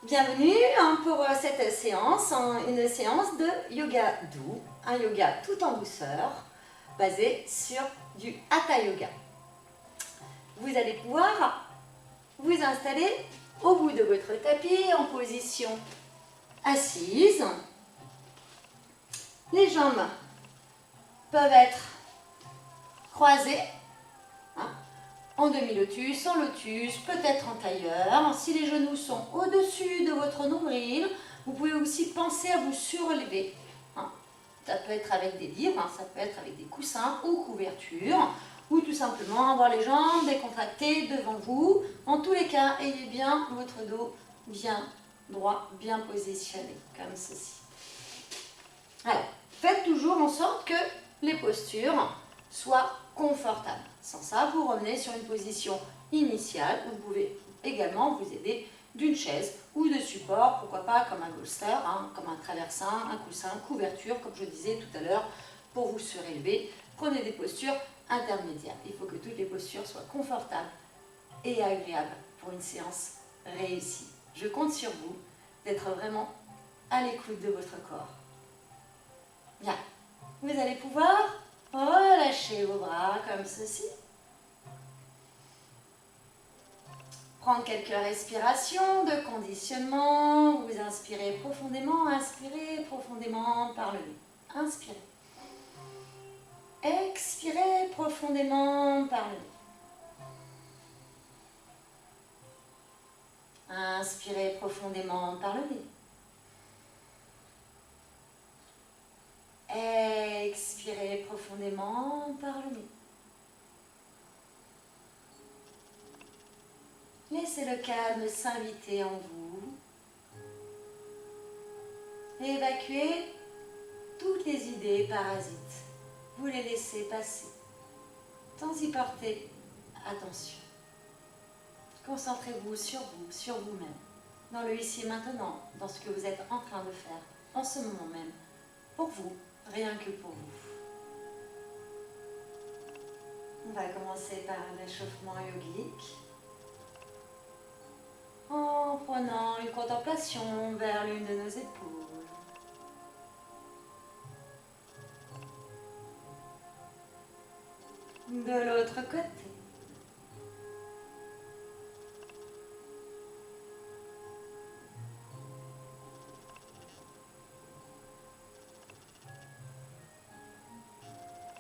Bienvenue pour cette séance, une séance de yoga doux, un yoga tout en douceur, basé sur du Hatha Yoga. Vous allez pouvoir vous installer au bout de votre tapis en position assise. Les jambes peuvent être croisées, en demi-lotus, en lotus, peut-être en tailleur. Si les genoux sont au-dessus de votre nombril, vous pouvez aussi penser à vous surélever. Ça peut être avec des livres, ça peut être avec des coussins ou couvertures, ou tout simplement avoir les jambes décontractées devant vous. En tous les cas, ayez bien votre dos bien droit, bien positionné, comme ceci. Alors, faites toujours en sorte que les postures soient confortables. Sans ça, vous revenez sur une position initiale. Vous pouvez également vous aider d'une chaise ou de support, pourquoi pas comme un bolster, comme un traversin, un coussin, couverture, comme je disais tout à l'heure, pour vous surélever. Prenez des postures intermédiaires. Il faut que toutes les postures soient confortables et agréables pour une séance réussie. Je compte sur vous d'être vraiment à l'écoute de votre corps. Bien, vous allez pouvoir relâcher vos bras comme ceci. Prendre quelques respirations de conditionnement. Vous inspirez profondément par le nez. Inspirez. Expirez profondément par le nez. Inspirez profondément par le nez. Expirez profondément par le nez. Laissez le calme s'inviter en vous. Évacuez toutes les idées parasites. Vous les laissez passer, sans y porter attention. Concentrez-vous sur vous-même, dans le ici et maintenant, dans ce que vous êtes en train de faire, en ce moment même, pour vous, rien que pour vous. On va commencer par l'échauffement yogique, en prenant une contemplation vers l'une de nos épaules. De l'autre côté.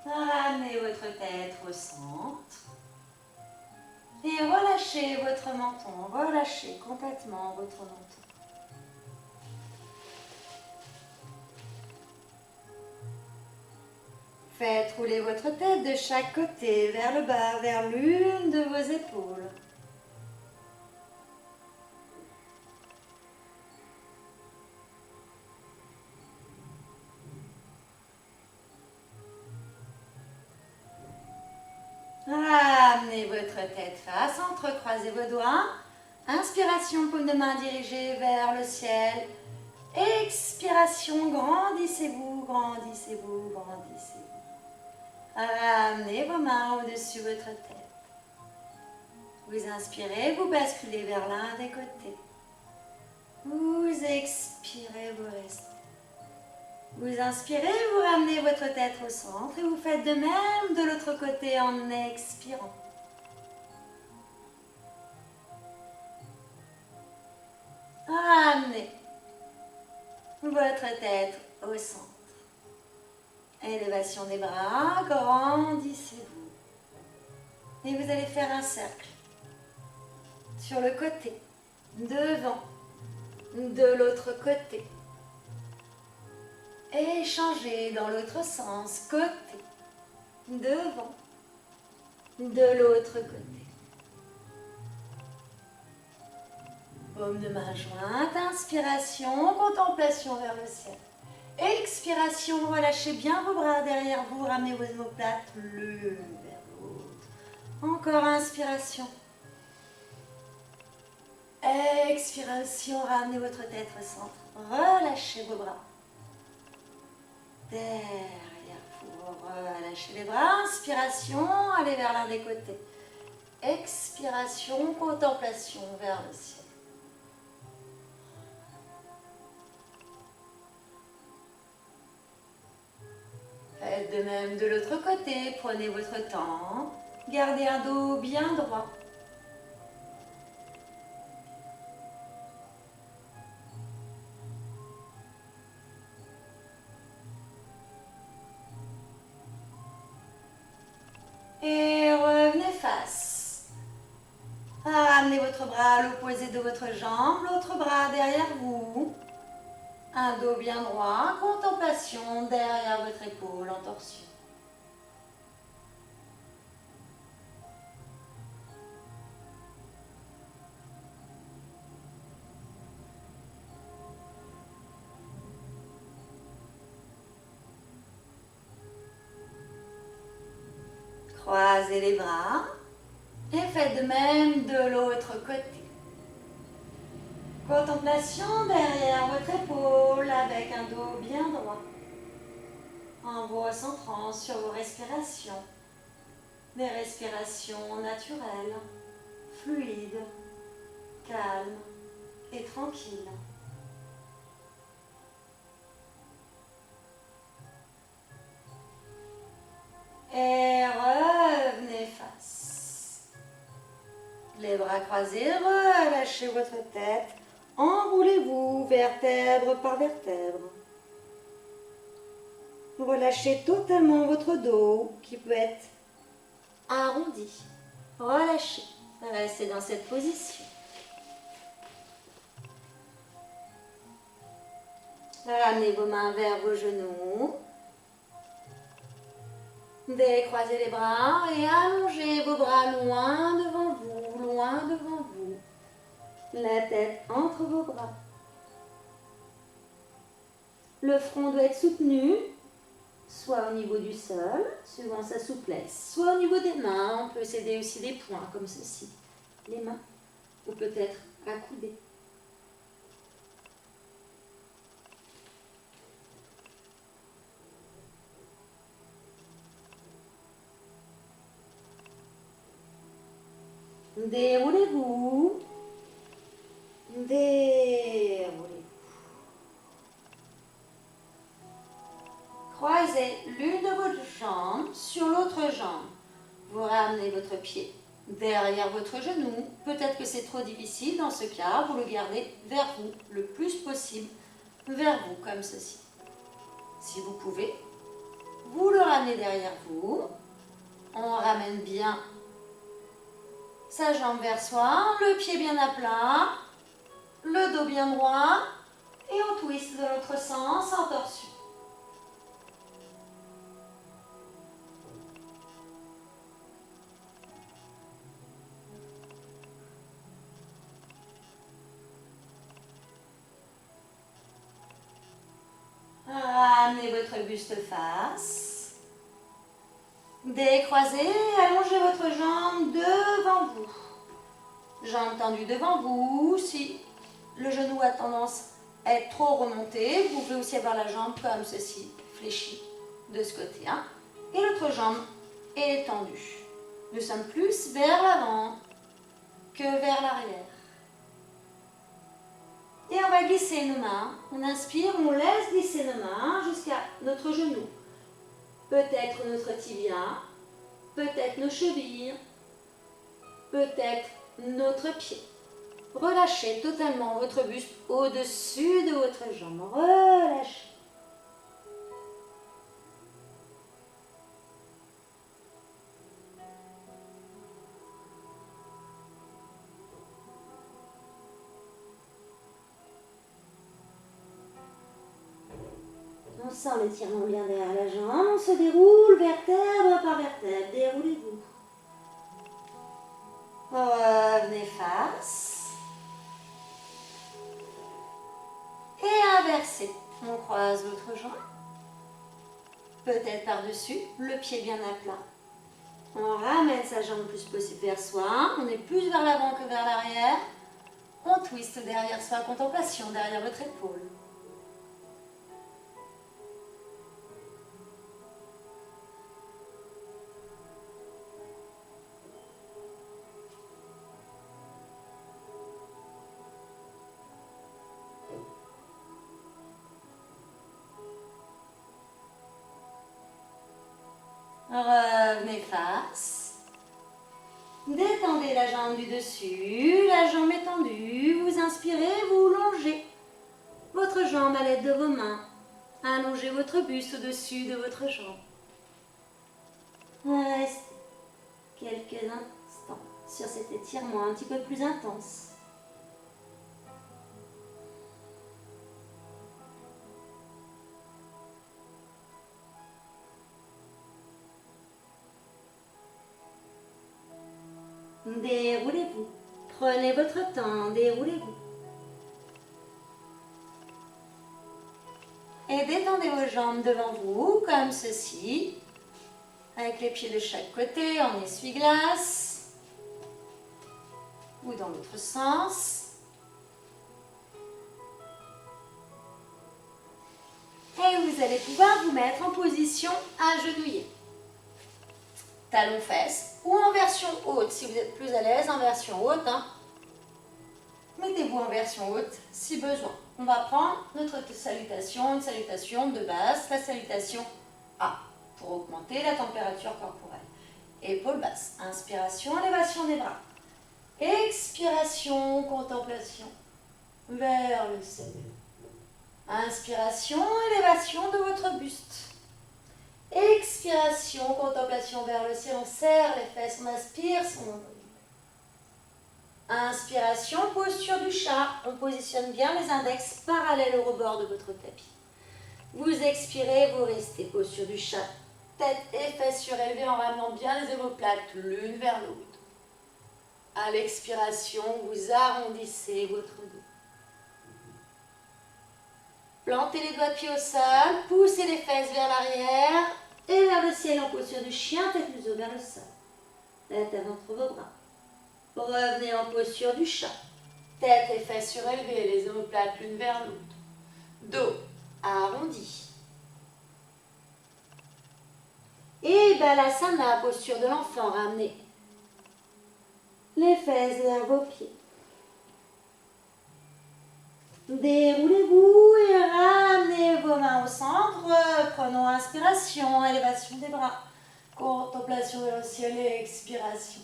Ramenez votre tête au centre. Et relâchez votre menton. Relâchez complètement votre menton. Faites rouler votre tête de chaque côté, vers le bas, vers l'une de vos épaules. Ramenez votre tête face, entrecroisez vos doigts. Inspiration, paume de main dirigée vers le ciel. Expiration, grandissez-vous, grandissez-vous, grandissez-vous. Ramenez vos mains au-dessus de votre tête. Vous inspirez, vous basculez vers l'un des côtés. Vous expirez, vous restez. Vous inspirez, vous ramenez votre tête au centre et vous faites de même de l'autre côté en expirant. Ramenez votre tête au centre. Élévation des bras, grandissez-vous. Et vous allez faire un cercle sur le côté, devant, de l'autre côté. Et changez dans l'autre sens, côté, devant, de l'autre côté. Paume de main jointe, inspiration, contemplation vers le ciel. Expiration, relâchez bien vos bras derrière vous, ramenez vos omoplates l'une vers l'autre. Encore inspiration. Expiration, ramenez votre tête au centre. Relâchez vos bras. Derrière vous, relâchez les bras. Inspiration, allez vers l'un des côtés. Expiration, contemplation vers le ciel. Faites de même de l'autre côté, prenez votre temps, gardez un dos bien droit. Et revenez face. Ramenez votre bras à l'opposé de votre jambe, l'autre bras derrière vous. Un dos bien droit, contemplation derrière votre épaule en torsion. Croisez les bras et faites de même de l'autre côté. Contemplation derrière votre épaule avec un dos bien droit. En vous recentrant sur vos respirations. Des respirations naturelles, fluides, calmes et tranquilles. Et revenez face. Les bras croisés, relâchez votre tête. Enroulez-vous vertèbre par vertèbre. Relâchez totalement votre dos qui peut être arrondi. Relâchez. Restez dans cette position. Ramenez vos mains vers vos genoux. Décroisez les bras et allongez vos bras loin devant vous, loin devant vous. La tête entre vos bras. Le front doit être soutenu, soit au niveau du sol, suivant sa souplesse, soit au niveau des mains. On peut s'aider aussi des poings comme ceci, les mains, ou peut-être accoudés. Déroulez-vous. Déroulez-vous. Croisez l'une de vos jambes sur l'autre jambe. Vous ramenez votre pied derrière votre genou. Peut-être que c'est trop difficile. Dans ce cas, vous le gardez vers vous le plus possible. Vers vous, comme ceci. Si vous pouvez, vous le ramenez derrière vous. On ramène bien sa jambe vers soi, le pied bien à plat, le dos bien droit et on twist de l'autre sens en torsion. Ramenez votre buste face. Décroisez, allongez votre jambe devant vous. Jambe tendue devant vous. Si le genou a tendance à être trop remonté, vous pouvez aussi avoir la jambe comme ceci, fléchie de ce côté. Et l'autre jambe est tendue. Nous sommes plus vers l'avant que vers l'arrière. Et on va glisser nos mains. On inspire, on laisse glisser nos mains jusqu'à notre genou. Peut-être notre tibia, peut-être nos chevilles, peut-être notre pied. Relâchez totalement votre buste au-dessus de votre jambe. Relâchez. On sent l'étirement bien derrière la jambe. On se déroule vertèbre par vertèbre. Déroulez-vous. Revenez face. Et inversez. On croise l'autre jambe. Peut-être par-dessus, le pied bien à plat. On ramène sa jambe le plus possible vers soi. On est plus vers l'avant que vers l'arrière. On twist derrière soi, contemplation derrière votre épaule. Revenez face. Détendez la jambe du dessus, la jambe étendue. Vous inspirez, vous longez votre jambe à l'aide de vos mains. Allongez votre buste au-dessus de votre jambe. Restez quelques instants sur cet étirement un petit peu plus intense. Déroulez-vous. Prenez votre temps, déroulez-vous. Et détendez vos jambes devant vous, comme ceci, avec les pieds de chaque côté en essuie-glace, ou dans l'autre sens. Et vous allez pouvoir vous mettre en position agenouillée. Talons-fesses ou en version haute, si vous êtes plus à l'aise, en version haute. Mettez-vous en version haute si besoin. On va prendre notre salutation, une salutation de base, la salutation A, pour augmenter la température corporelle. Épaules basses, inspiration, élévation des bras. Expiration, contemplation, vers le ciel. Inspiration, élévation de votre buste. Expiration, contemplation vers le ciel, on serre les fesses, on inspire son nombril. Inspiration, posture du chat, on positionne bien les index parallèles au rebord de votre tapis. Vous expirez, vous restez, posture du chat, tête et fesses surélevées en ramenant bien les omoplates l'une vers l'autre. À l'expiration, vous arrondissez votre dos. Plantez les doigts de pied au sol, poussez les fesses vers l'arrière et vers le ciel en posture du chien, tête museau vers le sol. Tête avant entre vos bras. Revenez en posture du chat. Tête et fesses surélevées, les omoplates l'une vers l'autre. Dos arrondi. Et Balasana, posture de l'enfant, ramenez les fesses vers vos pieds. Déroulez-vous et ramenez vos mains au centre. Prenons inspiration, élévation des bras. Contemplation vers le ciel et expiration.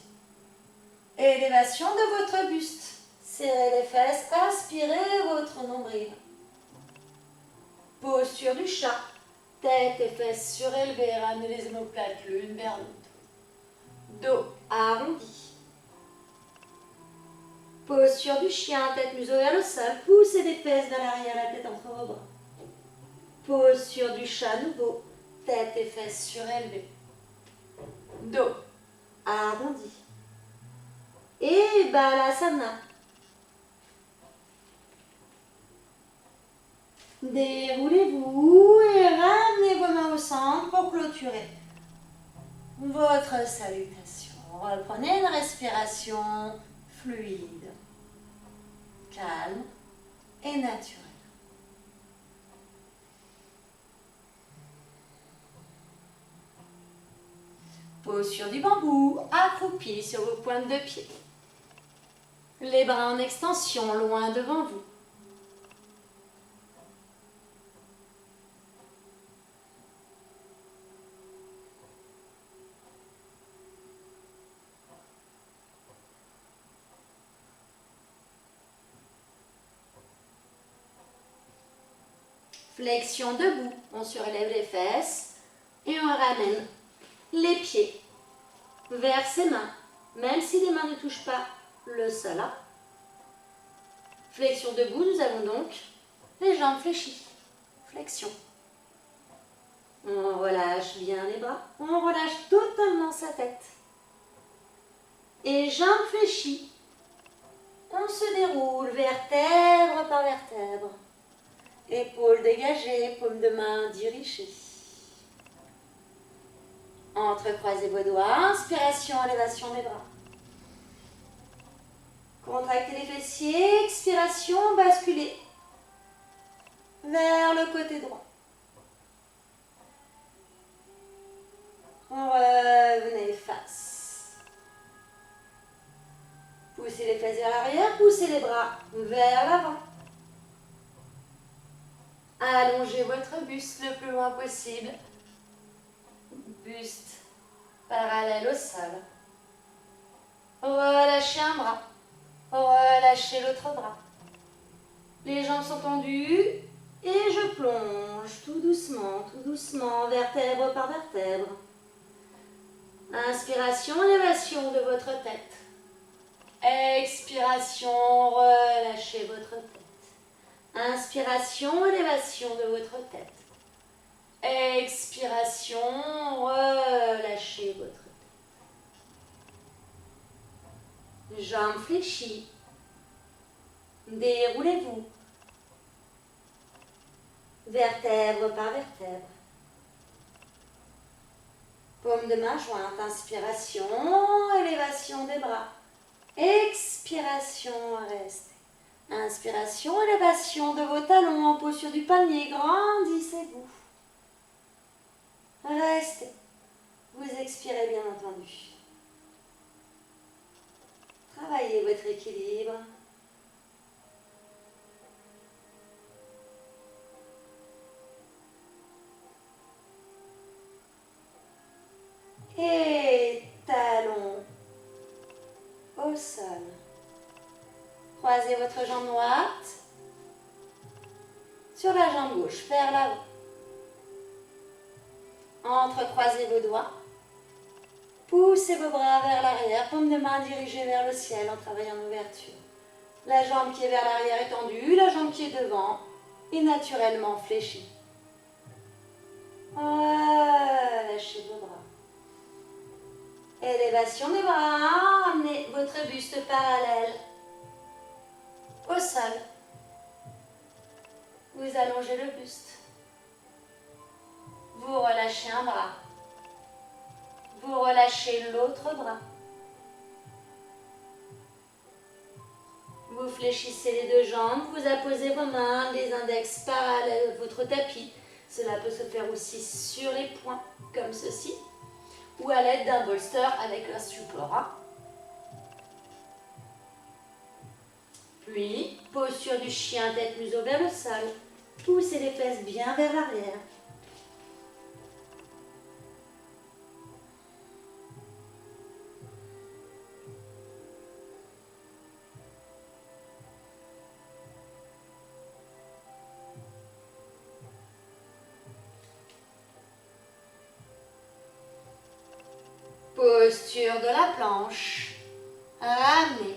Élévation de votre buste. Serrez les fesses, aspirez votre nombril. Posture du chat. Tête et fesses surélevées, ramenez les omoplates l'une vers l'autre. Dos arrondi. Posture du chien, tête museau vers le sol, poussez les fesses vers l'arrière, la tête entre vos bras. Posture du chat nouveau, tête et fesses surélevées. Dos arrondi. Et Balasana. Déroulez-vous et ramenez vos mains au centre pour clôturer votre salutation. Reprenez une respiration fluide, calme et naturelle. Posture du bambou, accroupi sur vos pointes de pied. Les bras en extension, loin devant vous. Flexion debout, on surélève les fesses et on ramène les pieds vers ses mains, même si les mains ne touchent pas le sol. Flexion debout, nous avons donc les jambes fléchies. Flexion. On relâche bien les bras, on relâche totalement sa tête. Et jambes fléchies, on se déroule vertèbre par vertèbre. Épaules dégagées, paume de main dirigée. Entrecroisez vos doigts, inspiration, élévation des bras. Contractez les fessiers, expiration, basculez vers le côté droit. Revenez face. Poussez les fesses vers l'arrière, poussez les bras vers l'avant. Allongez votre buste le plus loin possible. Buste parallèle au sol. Relâchez un bras, relâchez l'autre bras. Les jambes sont tendues et je plonge tout doucement, vertèbre par vertèbre. Inspiration, élévation de votre tête. Expiration, relâchez votre tête. Inspiration, élévation de votre tête. Expiration, relâchez votre tête. Jambes fléchies. Déroulez-vous. Vertèbre par vertèbre. Paume de main jointe. Inspiration, élévation des bras. Expiration, restez. Inspiration, élévation de vos talons en posture du palmier. Grandissez-vous. Restez. Vous expirez bien entendu. Travaillez votre équilibre. Et talons au sol. Croisez votre jambe droite sur la jambe gauche, vers l'avant. Entrecroisez vos doigts. Poussez vos bras vers l'arrière, paume de main dirigée vers le ciel en travaillant l'ouverture. La jambe qui est vers l'arrière est tendue, la jambe qui est devant est naturellement fléchie. Relâchez vos bras. Élévation des bras, amenez votre buste parallèle au sol. Vous allongez le buste. Vous relâchez un bras. Vous relâchez l'autre bras. Vous fléchissez les deux jambes. Vous apposez vos mains, les index parallèles à votre tapis. Cela peut se faire aussi sur les poings, comme ceci, ou à l'aide d'un bolster avec un support. Puis, posture du chien, tête museau vers le sol. Poussez les fesses bien vers l'arrière. Posture de la planche. Ramenez.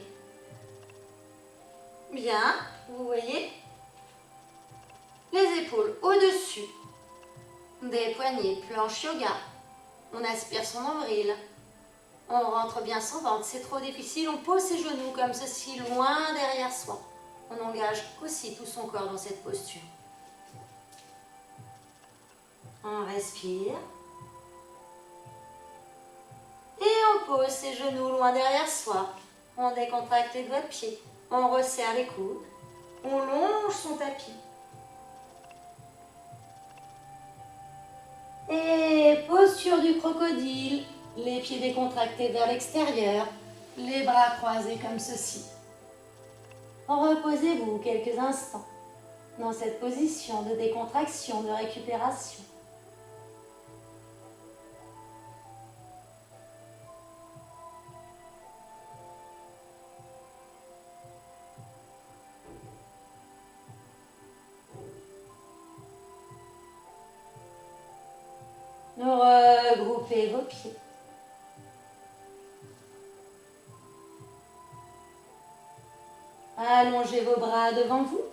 Bien, vous voyez les épaules au-dessus des poignets, planche yoga. On aspire son nombril. On rentre bien son ventre. C'est trop difficile. On pose ses genoux comme ceci, loin derrière soi. On engage aussi tout son corps dans cette posture. On respire. Et on pose ses genoux loin derrière soi. On décontracte les doigts de pied. On resserre les coudes. On longe son tapis. Et posture du crocodile. Les pieds décontractés vers l'extérieur. Les bras croisés comme ceci. Reposez-vous quelques instants dans cette position de décontraction, de récupération. Regroupez vos pieds. Allongez vos bras devant vous.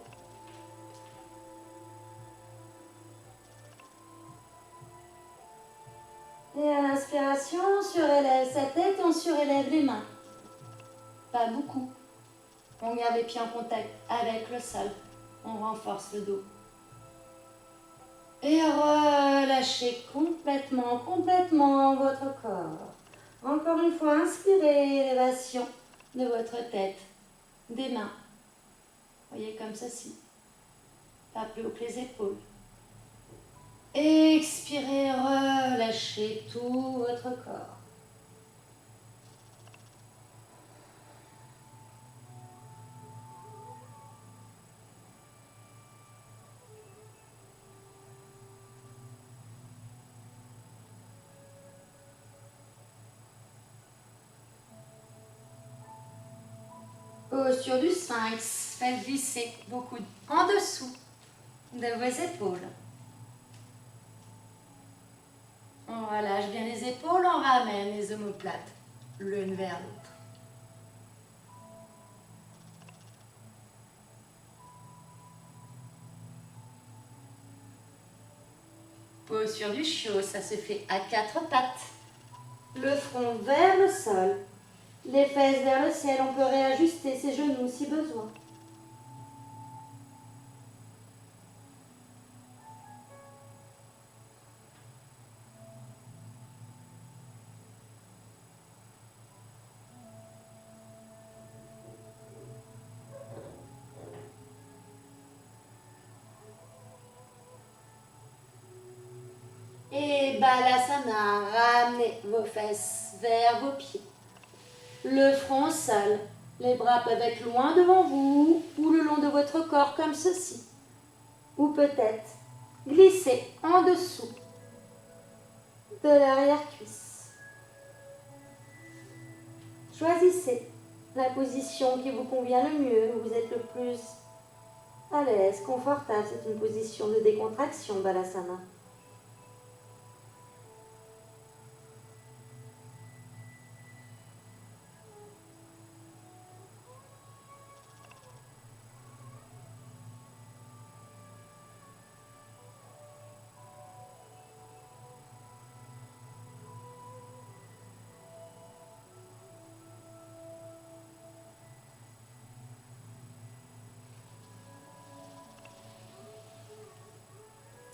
Et à l'inspiration, on surélève sa tête et on surélève les mains. Pas beaucoup. On garde les pieds en contact avec le sol. On renforce le dos. Et relâchez complètement votre corps. Encore une fois, inspirez, élévation de votre tête, des mains. Voyez comme ceci. Pas plus haut que les épaules. Expirez, relâchez tout votre corps. Posture du sphinx, faites glisser vos coudes en dessous de vos épaules. On relâche bien les épaules, on ramène les omoplates l'une vers l'autre. Posture du chiot, ça se fait à 4 pattes. Le front vers le sol, les fesses vers le ciel, on peut réajuster ses genoux si besoin. Et Balasana, ramenez vos fesses vers vos pieds. Le front au sol, les bras peuvent être loin devant vous ou le long de votre corps comme ceci. Ou peut-être glisser en dessous de l'arrière-cuisse. Choisissez la position qui vous convient le mieux, où vous êtes le plus à l'aise, confortable. C'est une position de décontraction, Balasana.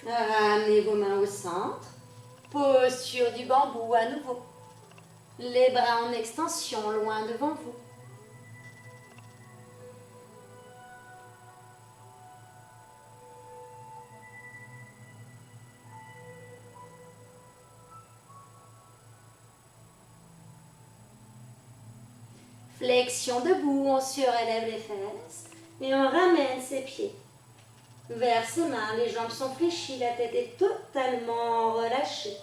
Ramenez vos mains au centre. Posture du bambou à nouveau. Les bras en extension, loin devant vous. Flexion debout, on surélève les fesses et on ramène ses pieds vers ses mains. Les jambes sont fléchies, la tête est totalement relâchée.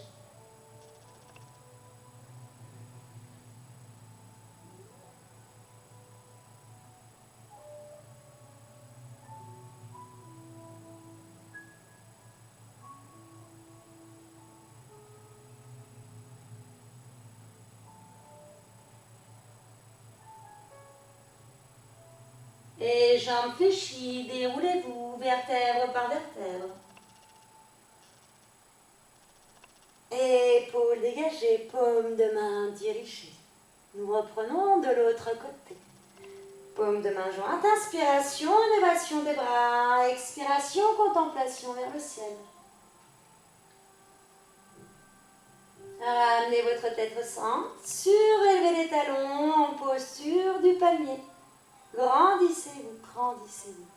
Et jambes fléchies, déroulez-vous, vertèbre par vertèbre. Épaules dégagées, paume de main dirigée. Nous reprenons de l'autre côté. Paume de main jointe, inspiration, élévation des bras, expiration, contemplation vers le ciel. Ramenez votre tête au centre, surélevez les talons en posture du palmier. Grandissez-vous, grandissez-vous.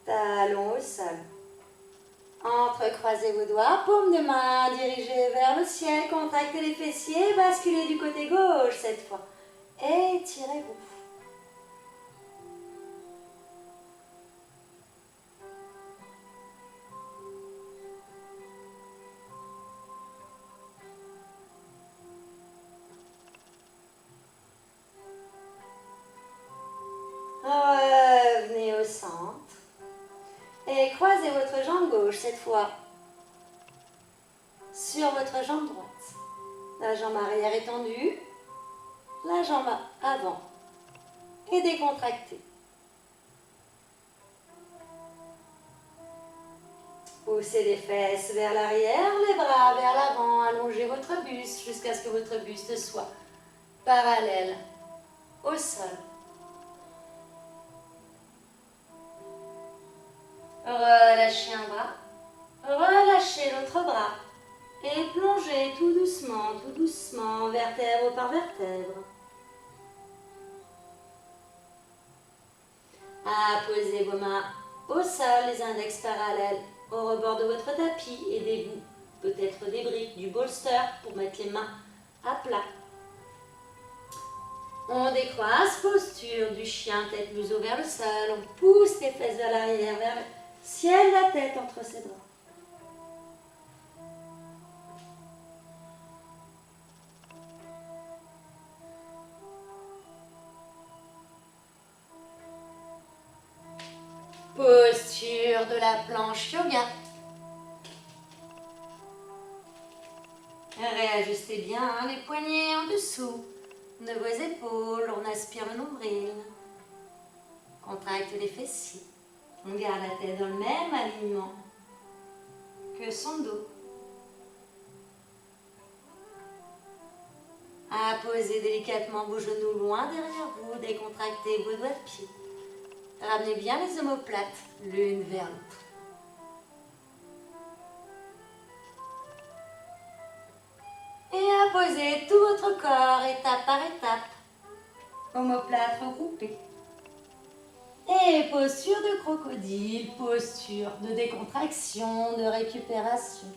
Talons au sol. Entrecroisez vos doigts, paume de main dirigée vers le ciel, contractez les fessiers, basculez du côté gauche cette fois. Étirez-vous. Revenez au centre. Et croisez votre jambe gauche cette fois sur votre jambe droite. La jambe arrière est tendue, la jambe avant est décontractée. Poussez les fesses vers l'arrière, les bras vers l'avant, allongez votre buste jusqu'à ce que votre buste soit parallèle au sol. Relâchez un bras, relâchez l'autre bras et plongez tout doucement, vertèbre par vertèbre. Posez vos mains au sol, les index parallèles au rebord de votre tapis. Aidez-vous peut-être des briques, du bolster pour mettre les mains à plat. On décroise, posture du chien, tête museau vers le sol. On pousse les fesses vers l'arrière, vers le ciel, la tête entre ses bras. Posture de la planche yoga. Réajustez bien les poignets en dessous de vos épaules. On aspire le nombril. Contracte les fessiers. On garde la tête dans le même alignement que son dos. Posez délicatement vos genoux loin derrière vous. Décontractez vos doigts de pied. Ramenez bien les omoplates l'une vers l'autre. Et posez tout votre corps étape par étape. Omoplates regroupées. Et posture de crocodile, posture de décontraction, de récupération.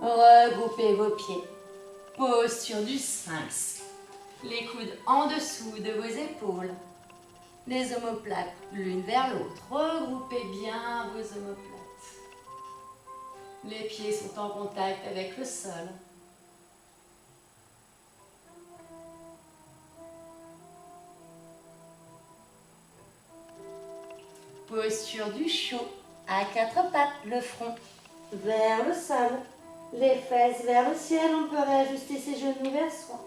Regroupez vos pieds. Posture du sphinx. Les coudes en dessous de vos épaules. Les omoplates l'une vers l'autre. Regroupez bien vos omoplates. Les pieds sont en contact avec le sol. Posture du chiot à quatre pattes. Le front vers le sol. Les fesses vers le ciel, on peut réajuster ses genoux vers soi.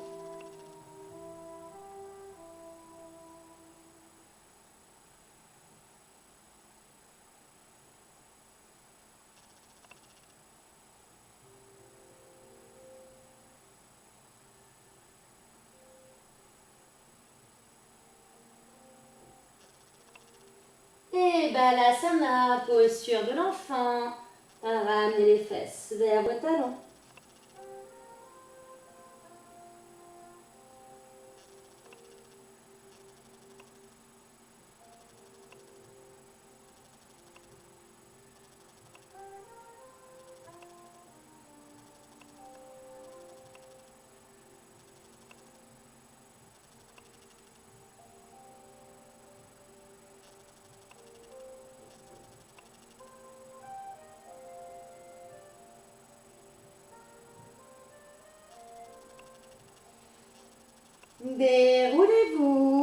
Et balasana, posture de l'enfant. Ramenez les fesses vers vos talons. Déroulez-vous,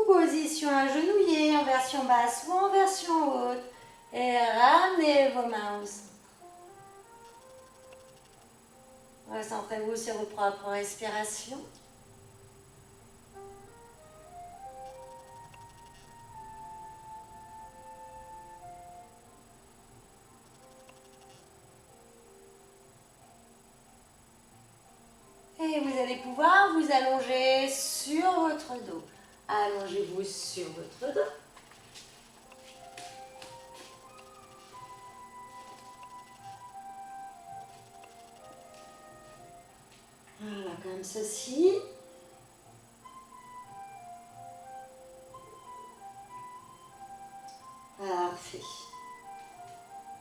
position agenouillée en version basse ou en version haute. Et ramenez vos mains au centre. Recentrez-vous sur vos propres respirations. Et vous allez pouvoir vous allonger sur votre dos. Allongez-vous sur votre dos. Voilà, comme ceci. Parfait.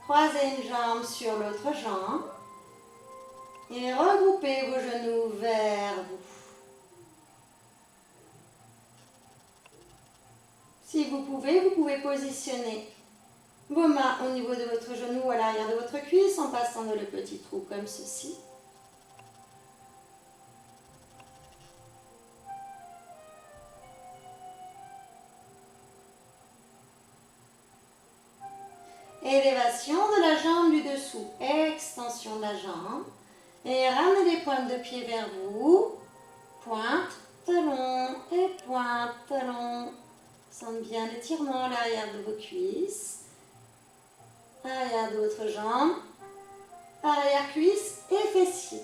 Croisez une jambe sur l'autre jambe. Et regroupez vos genoux vers vous. Si vous pouvez positionner vos mains au niveau de votre genou ou à l'arrière de votre cuisse en passant dans le petit trou comme ceci. Élévation de la jambe du dessous, extension de la jambe. Et ramenez les pointes de pied vers vous. Pointe, talon et pointe, talon. Sentez bien l'étirement à l'arrière de vos cuisses. Arrière de votre jambe. Arrière cuisse et fessier.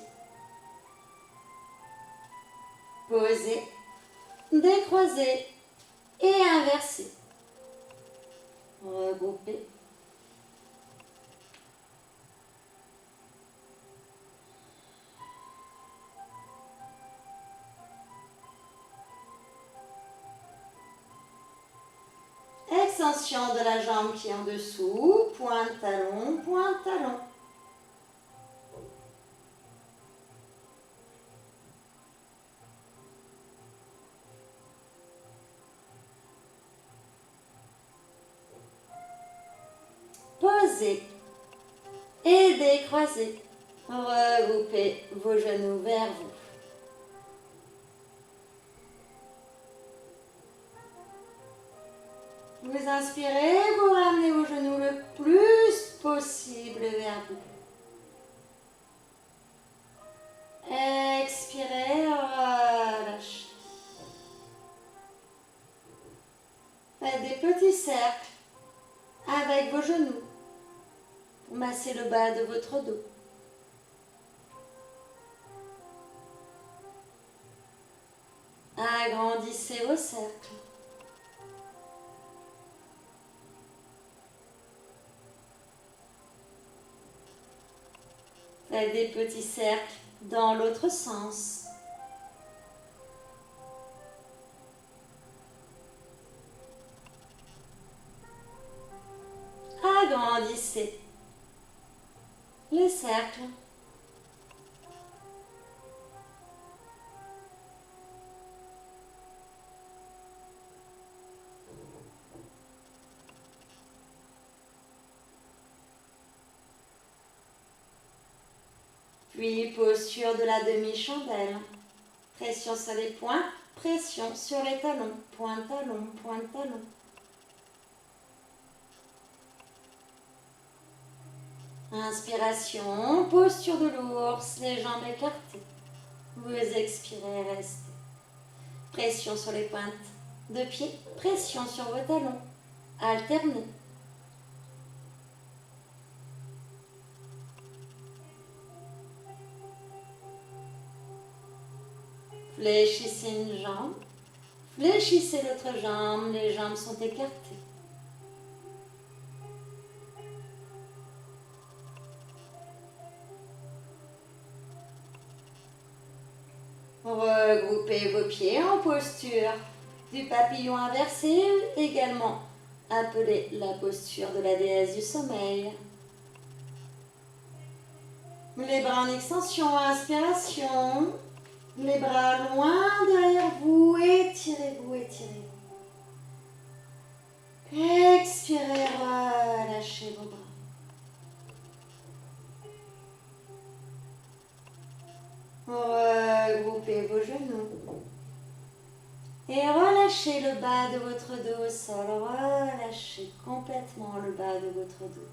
Posez, décroisez et inversez. Regroupez. Extension de la jambe qui est en dessous, pointe talon, pointe talon. Posez et décroisez. Regroupez vos genoux vers vous. Vous inspirez, vous ramenez vos genoux le plus possible vers vous. Expirez, relâchez. Faites des petits cercles avec vos genoux pour masser le bas de votre dos. Agrandissez vos cercles. Faites des petits cercles dans l'autre sens. Agrandissez les cercles. Puis posture de la demi-chandelle. Pression sur les points, pression sur les talons. Pointe talon, pointe talon. Inspiration, posture de l'ours, les jambes écartées. Vous expirez, restez. Pression sur les pointes de pied, pression sur vos talons. Alternez. Fléchissez une jambe, fléchissez l'autre jambe, les jambes sont écartées. Regroupez vos pieds en posture du papillon inversé, également appelée la posture de la déesse du sommeil. Les bras en extension, inspiration. Les bras loin derrière vous, étirez-vous, étirez-vous. Expirez, relâchez vos bras. Regroupez vos genoux. Et relâchez le bas de votre dos au sol. Relâchez complètement le bas de votre dos.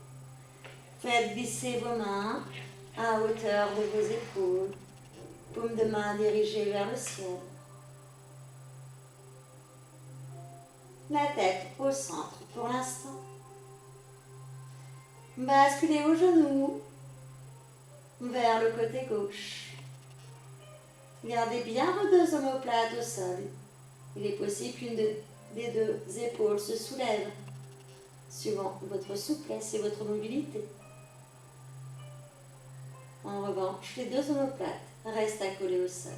Faites glisser vos mains à hauteur de vos épaules. Paume de main dirigée vers le ciel. La tête au centre pour l'instant. Basculez vos genoux vers le côté gauche. Gardez bien vos deux omoplates au sol. Il est possible qu'une des deux épaules se soulève, suivant votre souplesse et votre mobilité. En revanche, les deux omoplates restent accolées au sol.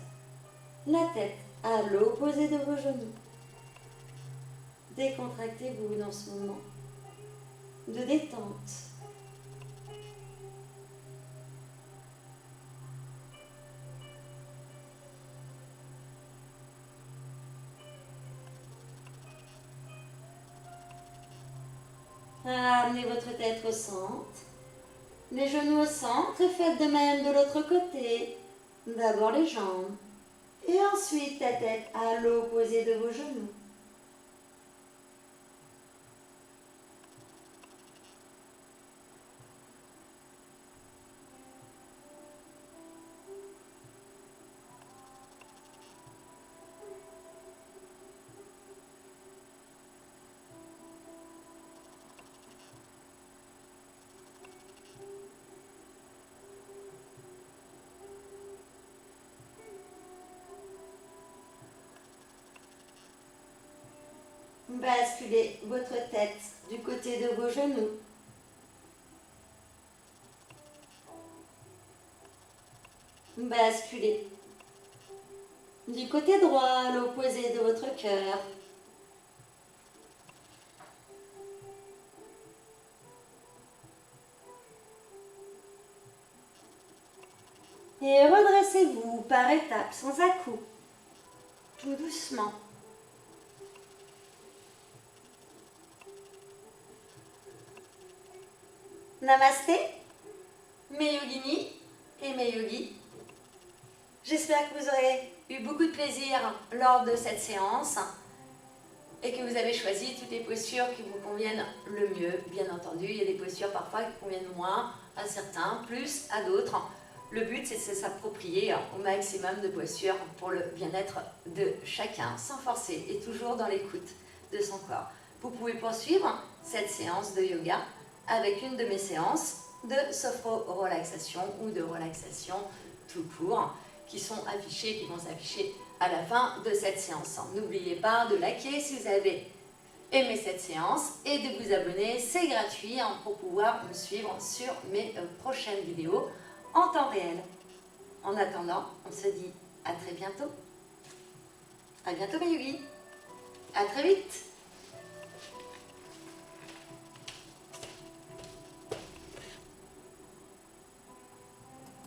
La tête à l'opposé de vos genoux. Décontractez-vous dans ce moment de détente. Ramenez votre tête au centre, les genoux au centre et faites de même de l'autre côté. D'abord les jambes et ensuite la tête à l'opposé de vos genoux. basculez votre tête du côté de vos genoux. Basculez du côté droit à l'opposé de votre cœur. Et redressez-vous par étapes, sans à-coups, tout doucement. Namasté, mes yoginis et mes yogis. J'espère que vous aurez eu beaucoup de plaisir lors de cette séance et que vous avez choisi toutes les postures qui vous conviennent le mieux. Bien entendu, il y a des postures parfois qui conviennent moins à certains, plus à d'autres. Le but, c'est de s'approprier au maximum de postures pour le bien-être de chacun, sans forcer et toujours dans l'écoute de son corps. Vous pouvez poursuivre cette séance de yoga avec une de mes séances de sophro-relaxation ou de relaxation tout court qui sont affichées, qui vont s'afficher à la fin de cette séance. N'oubliez pas de liker si vous avez aimé cette séance et de vous abonner, c'est gratuit pour pouvoir me suivre sur mes prochaines vidéos en temps réel. En attendant, on se dit à très bientôt. À bientôt mes yogis. À très vite.